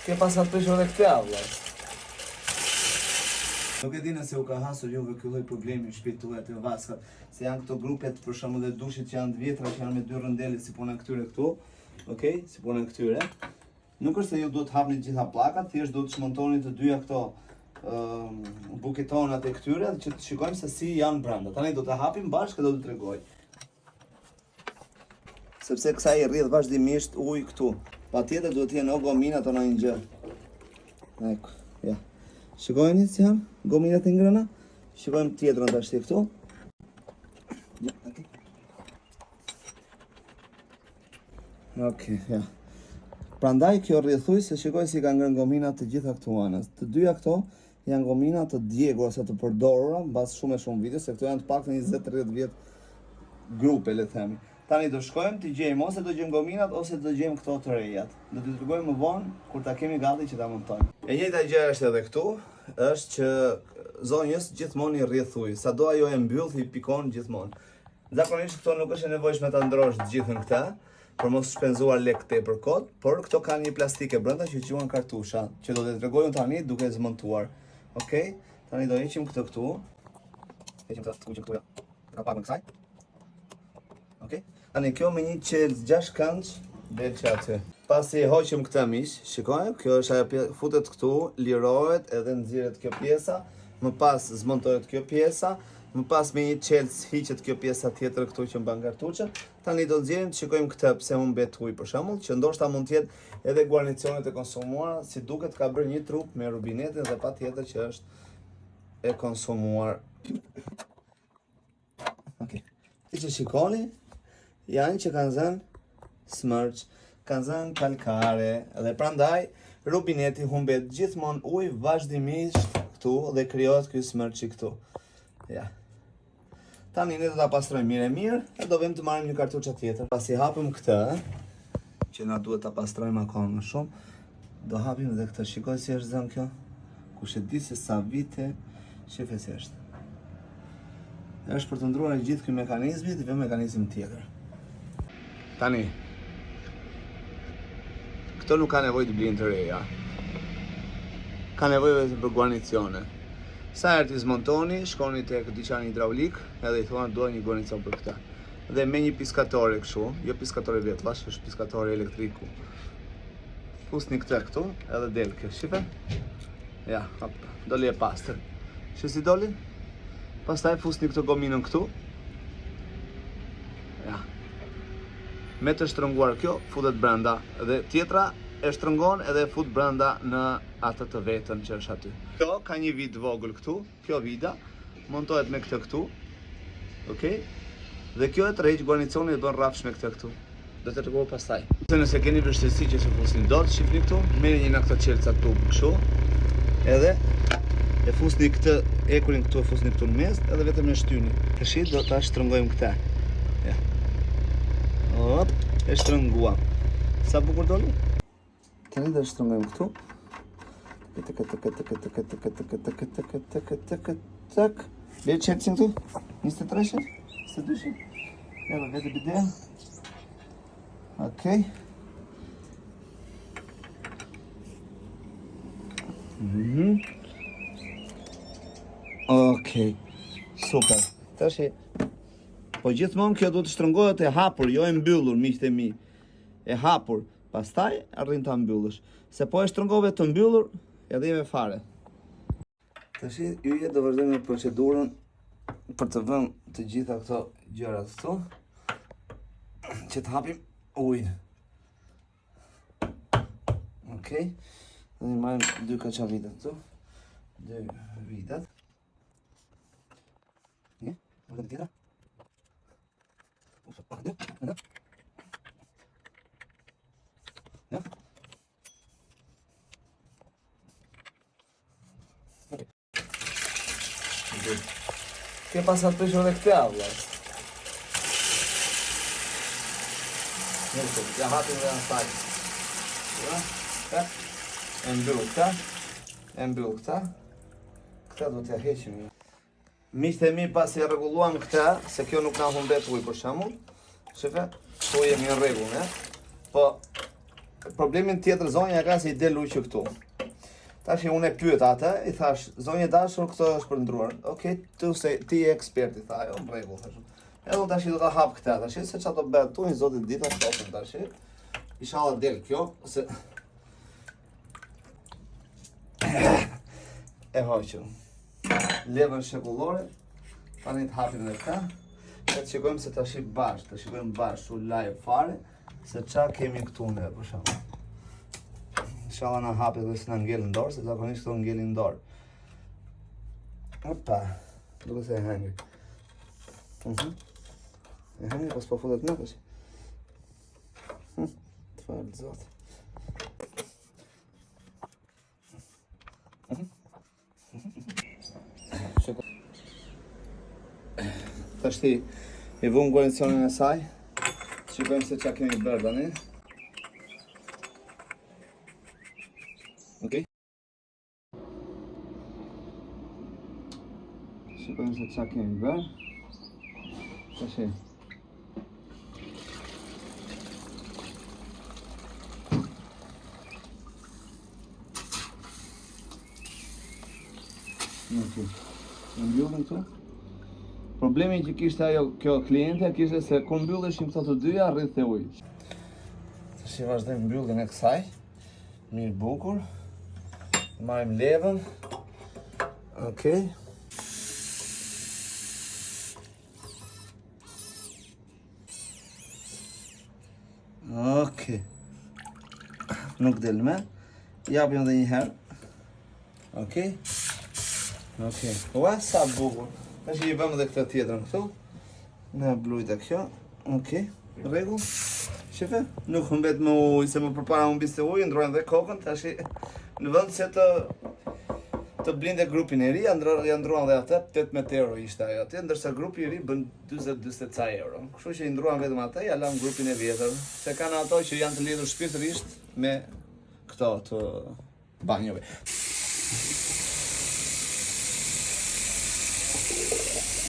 Ke pasat prishur edhe këtë vëlla. Nuk e di nëse u ka hasur juve ky lloj problemi në shtëpitë tuaja të vaskat, se janë këto grupet për shembull dhe dushit që janë të vjetra që janë me 2 rëndele si puna këtyre këtu. Okej, si puna këtyre. Nuk është se ju duhet të hapni të gjitha pllakat, thjesht duhet të shmontoni të dyja këto buketonat e këtyre që të shikojmë se si janë brenda. Tani do të hapim bashkë dhe do të tregoj. Sepse kësaj i rrjedh vazhdimisht ujë këtu. Patjetër duhet të jenë o gominat o ndonjë gjë. Eko, ja. Shikojeni si janë gominat e ngrëna? Shikojmë tjetrën tash këtu. Okej, ja. Prandaj kjo rrjedhuj se shikoj si ka ngrënë gominat të gjitha këtu anës. Të dyja këto janë gomina të djegura ose të përdorura mbas shumë vite, se këto janë të paktën 20-30 vjet grupe, le të themi. Tani do shkojmë të gjejmë ose do gjejmë gominat ose do gjejmë këto të rejat. Do t'ju tregojmë më vonë kur ta kemi gati që ta montojmë. E njëjta gjë është edhe këtu, është që zonjës gjithmonë i rrjedhuj. Sado ajo e mbyll i pikon gjithmonë. Zakonisht këto nuk është e nevojshme ta ndrosh të gjithën këtë, për mos shpenzuar lek tepër kot, por këto kanë një plastike brenda që quhen kartusha, që do t'ju tregoj unë tani duke zmontuar. Okej? Tani do heqim këtë këtu. Heqim këtë këtu ja. Ka pak më kësaj. Okej? Tani kjo me një qelz 6 këndsh del që aty. Pasi hoqim këtë miq, shikoj, kjo është ajo futet këtu, lirohet edhe nxirret kjo pjesa, më pas zmontohet kjo pjesa, më pas me një qelz hiqet kjo pjesa tjetër këtu që mban kartuçën. Tani do nxjerrim të shikojmë këtë pse u mbet ujë për shembull, që ndoshta mund të jetë edhe guarnicionet e konsumuara, si duket ka bërë një trup me rubinetin dhe patjetër që është e konsumuar. Okej. Ti që shikoni janë që kanë zënë smërç, kanë zënë kalkare dhe prandaj rubineti humbet gjithmonë ujë vazhdimisht këtu dhe krijohet ky smërçi këtu. Ja. Tani ne do ta pastrojmë mirë e do vëmë të marrim një kartuçe tjetër. Pasi hapim këtë, që na duhet ta pastrojmë akoma më shumë, do hapim edhe këtë. Shikoj si është zënë kjo. Kush e di se sa vite, shifë si është. Është për të ndruar gjithë ky mekanizmi dhe vëmë mekanizëm tjetër. Tani këto nuk ka nevojë të blinë të reja. Ka nevojë vetëm për guarnicione. Sa herë t'i zmontoni, shkoni tek dyqani hidraulik edhe i thuani dua një guarnicion për këtë. Dhe me një piskatore kështu, jo piskatore vetllash, është piskatore elektriku. Fusni këtë këtu edhe del kjo, shife? Ja, hop, doli e pastër. Shi si doli? Pastaj fusni këtë gominën këtu. Ja. Me të shtrënguar kjo, futet brenda dhe tjetra e shtrëngon edhe fut brenda në atë të vetën që është aty. Kjo ka një vid vogël këtu, kjo vida montohet me këtë këtu. Okej? Dhe kjo e tërheq guarnicionin dhe bën rrafsh me këtë këtu. Do të tregoj pastaj. Nëse keni vështirësi që të fusni dot, shihni këtu, merrni një nga këto çelca këtu kështu. Edhe e fusni këtë ekurin këtu, e fusni këtu në mes edhe vetëm e shtyni. Tash do ta shtrëngojmë këtë. Ja. Hop, e shtrënguam. Sa bukur doli? Tani do shtrëngojmë këtu. Tak. Le të çetsim këtu. 23-shën, 22-shën. Ja, vetë bide. Okej. Okej. Super. Tash po gjithmonë kjo duhet të shtrëngohet e hapur, jo e mbyllur, miqtë e mi. E hapur, pastaj arrin ta mbyllësh. Se po e shtrëngove të mbyllur, edhe jemi fare. Tash ju do vazhdojmë me procedurën për të vënë të gjitha këto gjërat këtu, që të hapim ujin. Okej. Ne marrim 2 kaçavitet këtu. 2 vitet. Ne, vëmë tjetër. Ja. Ke pasat prishur edhe këtë vëlla. Ja hapim dhe në saj. Ja, e mbyll këta. Këta do t'ja heqim. Miqtë e mi, pasi e rregulluam këta, se kjo nuk na humbet ujë për shembull. Shife, po jemi në rregull, ne? Po Problemin tjetër zonja ka se i del ujë këtu. Tash unë e pyet atë, i thash, zonjë dashur, këto është për ndruar. Okej, ti je ekspert, i tha, jo, në rregull, thash. Edhe tash do ta hap këtë tash, se çfarë do bëhet tu, zotit dita shoqën tash. Inshallah del kjo, se e hoqëm. Levën shekullore, tani të hapim edhe këta. Ne të shikojmë se tash shikojmë bashkë live fare se çfarë kemi këtu ne për shembull. Inshallah na hapi dhe s'na ngel në dorë, se zakonisht këto ngelin në dorë. Opa, duke se e hangri. E hangri pas po fullet në kësi. Të falë zotë. Tashti i vëmë guarnicionin e saj. Shikojmë se çka kemi bërë tani. Okej. Shikojmë se çka kemi bërë. Tashi. Okej. Në mbjullën këtu. Problemi që kishte ajo kjo kliente kishte se kur mbylleshim këto të dyja rreth e ujit. Tash i vazhdojmë mbylljen e kësaj. Mirë bukur. Marrim levën. Okej. Okej. Nuk del më. Japim edhe një herë. Okej. Okej. Ua sa bukur. Tash i bëmë edhe këtë tjetrën këtu. Në blujt e kjo. Okej. Rregull. Shefe, nuk humbet më ujë, se më përpara humbiste ujë, ndrojnë dhe kokën, tash në vend se të blinte grupin e ri, ja ndruan dhe atë, 18 euro ishte ajo aty, ndërsa grupi i ri bën 40-40 ca euro. Kështu që i ndruan vetëm atë, ja lam grupin e vjetër, se kanë ato që janë të lidhur shpirtërisht me këto të banjove.